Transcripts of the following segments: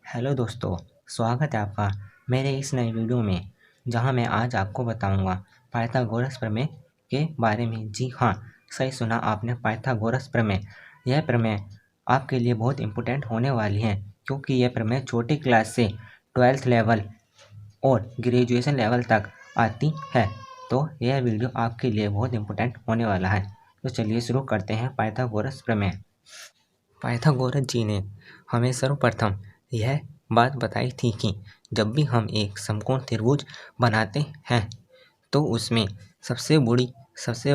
Hello दोस्तों, स्वागत है आपका मेरे इस नए वीडियो में, जहां मैं आज आपको बताऊंगा पाइथागोरस प्रमेय के बारे में। जी हाँ, सही सुना आपने, पाइथागोरस प्रमेय। यह प्रमेय आपके लिए बहुत इम्पोर्टेंट होने वाली है, क्योंकि यह प्रमेय छोटी क्लास से 12th लेवल और ग्रेजुएशन लेवल तक आती है। तो यह वीडियो आपके लिए बहुत इम्पोर्टेंट होने वाला है। तो चलिए शुरू करते हैं पाइथागोरस प्रमेय। पाइथागोरस जी ने हमें सर्वप्रथम यह बात बताई थी कि जब भी हम एक समकोण त्रिभुज बनाते हैं तो उसमें सबसे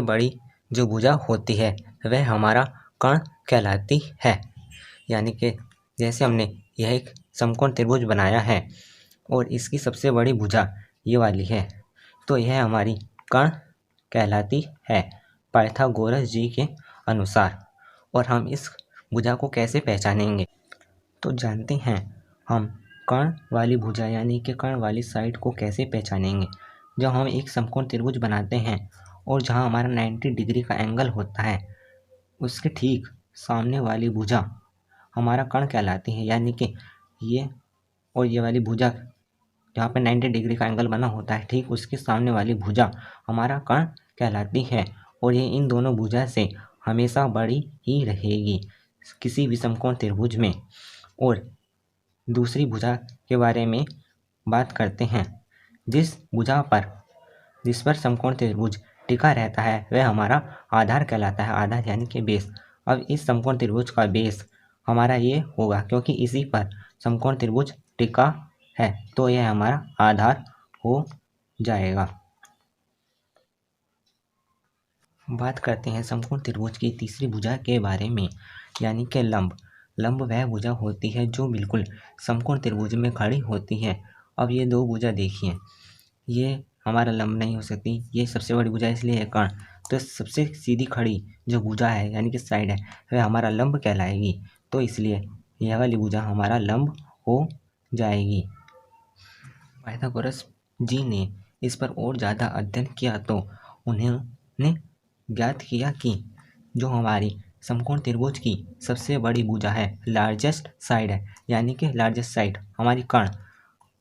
बड़ी जो भुजा होती है वह हमारा कर्ण कहलाती है। यानी कि जैसे हमने यह एक समकोण त्रिभुज बनाया है और इसकी सबसे बड़ी भुजा ये वाली है, तो यह हमारी कर्ण कहलाती है पाइथागोरस जी के अनुसार। और हम इस भुजा को कैसे पहचानेंगे, तो जानते हैं हम कर्ण वाली भुजा यानी कि कर्ण वाली साइड को कैसे पहचानेंगे। जब हम एक समकोण त्रिभुज बनाते हैं और जहां हमारा 90 डिग्री का एंगल होता है, उसके ठीक सामने वाली भुजा हमारा कर्ण कहलाती है। यानी कि ये और ये वाली भुजा जहाँ पे 90 डिग्री का एंगल बना होता है, ठीक उसके सामने वाली भुजा हमारा कर्ण कहलाती है। और ये इन दोनों भुजा से हमेशा बड़ी ही रहेगी किसी भी समकोण त्रिभुज में। और दूसरी भुजा के बारे में बात करते हैं। जिस पर समकोण त्रिभुज टिका रहता है वह हमारा आधार कहलाता है। आधार यानी कि बेस। अब इस समकोण त्रिभुज का बेस हमारा ये होगा, क्योंकि इसी पर समकोण त्रिभुज टिका है, तो यह हमारा आधार हो जाएगा। बात करते हैं समकोण त्रिभुज की तीसरी भुजा के बारे में, यानी कि लंब। लंब वह भुजा होती है जो बिल्कुल समकोण त्रिभुज में खड़ी होती है। अब ये दो भुजा देखिए, ये हमारा लंब नहीं हो सकती, ये सबसे बड़ी भुजा इसलिए है कर्ण। तो सबसे सीधी खड़ी जो भुजा है यानी कि साइड है वह हमारा लंब कहलाएगी, तो इसलिए यह वाली भुजा हमारा लंब हो जाएगी। पाइथागोरस जी ने इस पर और ज़्यादा अध्ययन किया तो उन्होंने ज्ञात किया कि जो हमारी समकोण त्रिभुज की सबसे बड़ी भुजा है, लार्जेस्ट साइड है, यानी कि लार्जेस्ट साइड हमारी कर्ण,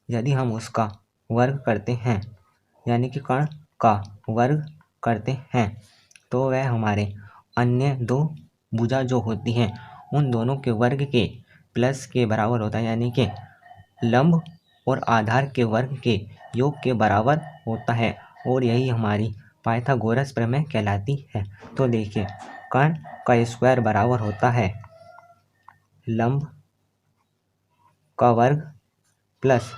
यदि हम उसका वर्ग करते हैं यानी कि कर्ण का वर्ग करते हैं तो वह हमारे अन्य दो भुजा जो होती हैं उन दोनों के वर्ग के प्लस के बराबर होता है। यानी कि लंब और आधार के वर्ग के योग के बराबर होता है, और यही हमारी पाइथागोरस प्रमेय कहलाती है। तो देखिए, कर्ण का स्क्वायर बराबर होता है लंब का वर्ग प्लस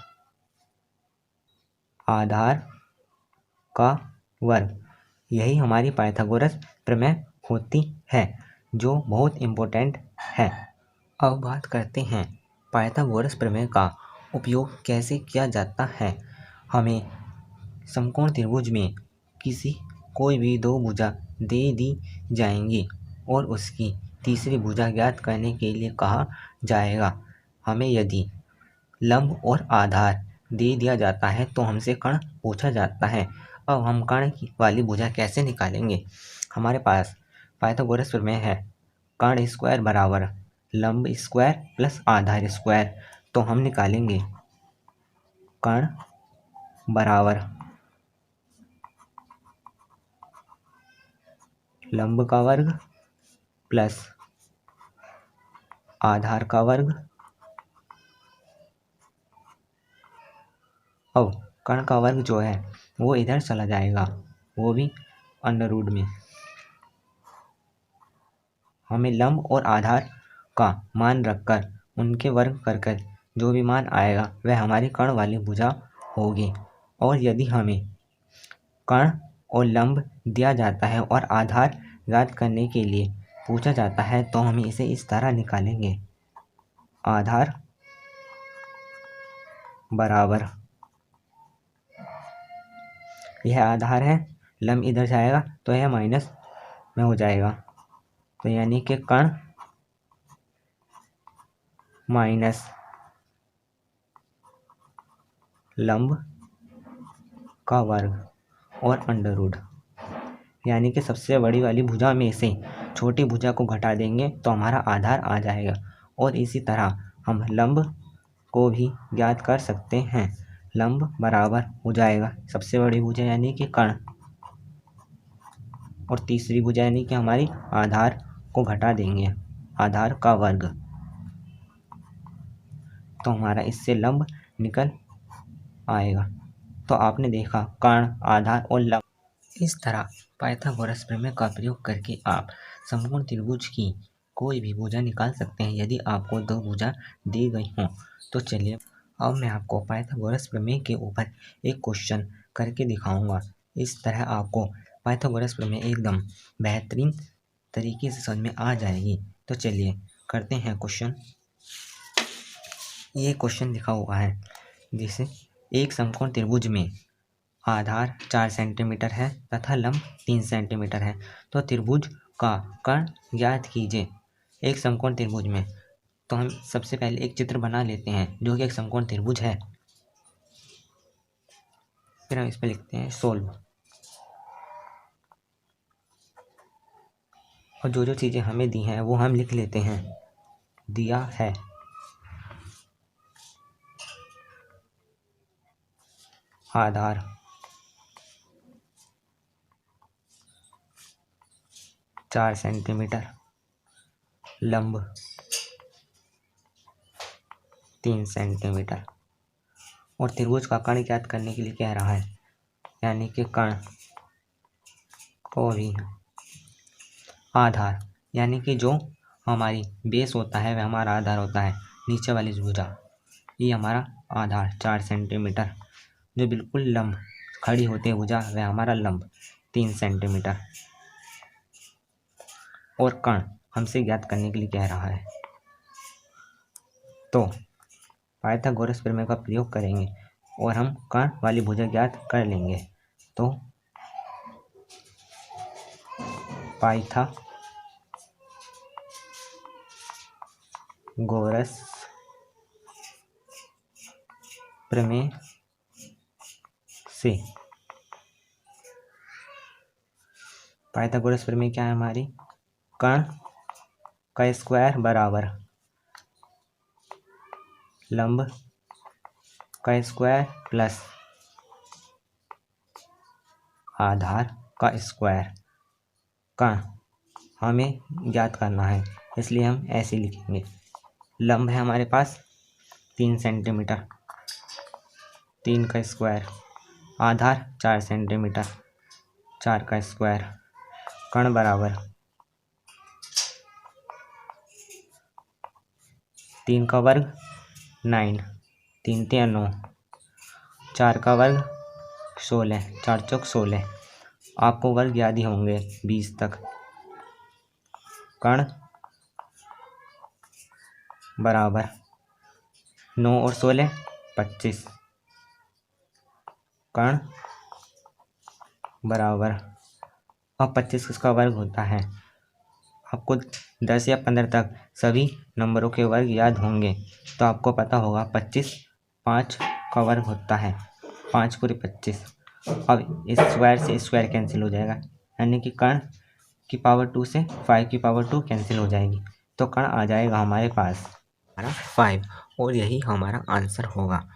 आधार का वर्ग। यही हमारी पाइथागोरस प्रमेय होती है, जो बहुत इम्पोर्टेंट है। अब बात करते हैं पाइथागोरस प्रमेय का उपयोग कैसे किया जाता है। हमें समकोण त्रिभुज में कोई भी दो भुजा दे दी जाएंगी और उसकी तीसरी भुजा ज्ञात करने के लिए कहा जाएगा। हमें यदि लंब और आधार दे दिया जाता है तो हमसे कर्ण पूछा जाता है। अब हम कर्ण वाली भुजा कैसे निकालेंगे। हमारे पास पाइथागोरस प्रमेय है, कर्ण स्क्वायर बराबर लंब स्क्वायर प्लस आधार स्क्वायर। तो हम निकालेंगे कर्ण बराबर लंब का वर्ग प्लस आधार का वर्ग। अब कर्ण का वर्ग जो है वो इधर चला जाएगा, वो भी अंडर रूट में। हमें लंब और आधार का मान रखकर उनके वर्ग कर जो भी मान आएगा वह हमारी कर्ण वाली भुजा होगी। और यदि हमें कर्ण और लंब दिया जाता है और आधार ज्ञात करने के लिए पूछा जाता है तो हम इसे इस तरह निकालेंगे, आधार बराबर, यह आधार है, लंब इधर जाएगा तो यह माइनस में हो जाएगा। तो यानी कि कर्ण माइनस लंब का वर्ग और अंडर रूट। यानी कि सबसे बड़ी वाली भुजा में से छोटी भुजा को घटा देंगे तो हमारा आधार आ जाएगा। और इसी तरह हम लंब को भी ज्ञात कर सकते हैं। लंब बराबर हो जाएगा सबसे बड़ी भुजा यानी कि कर्ण और तीसरी भुजा यानी कि हमारी आधार को घटा देंगे, आधार का वर्ग, तो हमारा इससे लंब निकल आएगा। तो आपने देखा कर्ण, आधार और लंब। इस तरह पाइथागोरस प्रमेय का प्रयोग करके आप समकोण त्रिभुज की कोई भी भुजा निकाल सकते हैं यदि आपको दो भुजा दी गई हों। तो चलिए अब मैं आपको पाइथागोरस प्रमेय के ऊपर एक क्वेश्चन करके दिखाऊंगा। इस तरह आपको पाइथागोरस प्रमेय एकदम बेहतरीन तरीके से समझ में आ जाएगी। तो चलिए करते हैं क्वेश्चन। ये क्वेश्चन लिखा हुआ है जैसे एक समकोण त्रिभुज में आधार 4 सेंटीमीटर है तथा लंब 3 सेंटीमीटर है, तो त्रिभुज का कर्ण ज्ञात कीजिए। एक समकोण त्रिभुज में तो हम सबसे पहले एक चित्र बना लेते हैं जो कि एक समकोण त्रिभुज है। फिर हम इस पर लिखते हैं सोल्व, और जो जो चीज़ें हमें दी हैं वो हम लिख लेते हैं। दिया है आधार 4 सेंटीमीटर, लंब 3 सेंटीमीटर, और त्रिभुज का कर्ण ज्ञात करने के लिए कह रहा है, यानी कि कर्ण को भी आधार, यानी कि जो हमारी बेस होता है वह हमारा आधार होता है, नीचे वाली भुजा ये हमारा आधार 4 सेंटीमीटर, जो बिल्कुल लंब खड़ी होती है भुजा वह हमारा लंब 3 सेंटीमीटर, और कर्ण हमसे ज्ञात करने के लिए कह रहा है। तो पाइथागोरस प्रमेय का प्रयोग करेंगे और हम कर्ण वाली भुजा ज्ञात कर लेंगे। तो पाइथागोरस प्रमेय से, पाइथागोरस प्रमेय क्या है हमारी, कर्ण का स्क्वायर बराबर लंब का स्क्वायर प्लस आधार का स्क्वायर, कर्ण हमें ज्ञात करना है इसलिए हम ऐसे लिखेंगे। लंब है हमारे पास 3 सेंटीमीटर, 3 का स्क्वायर, आधार 4 सेंटीमीटर, 4 का स्क्वायर, कर्ण बराबर 3 का वर्ग 9, 3 3 9, 4 का वर्ग 16, 4 चौक 16, आपको वर्ग याद ही होंगे 20 तक। कर्ण बराबर 9 और 16 25, कर्ण बराबर, अब 25 किसका वर्ग होता है, आपको 10 या 15 तक सभी नंबरों के वर्ग याद होंगे तो आपको पता होगा 25 5 का वर्ग होता है, 5 पूरे 25। अब इस स्क्वायर से स्क्वायर कैंसिल हो जाएगा, यानी कि कर्ण की पावर 2 से 5 की पावर 2 कैंसिल हो जाएगी, तो कर्ण आ जाएगा हमारे पास 5, और यही हमारा आंसर होगा।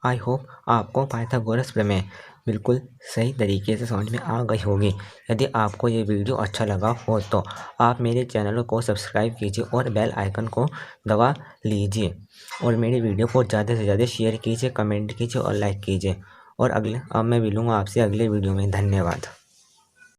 आई होप आपको पाइथागोरस प्रमेय बिल्कुल सही तरीके से समझ में आ गई होगी। यदि आपको ये वीडियो अच्छा लगा हो तो आप मेरे चैनल को सब्सक्राइब कीजिए और बेल आइकन को दबा लीजिए, और मेरी वीडियो को ज़्यादा से ज़्यादा शेयर कीजिए, कमेंट कीजिए और लाइक कीजिए। और अब मैं मिलूँगा आपसे अगले वीडियो में। धन्यवाद।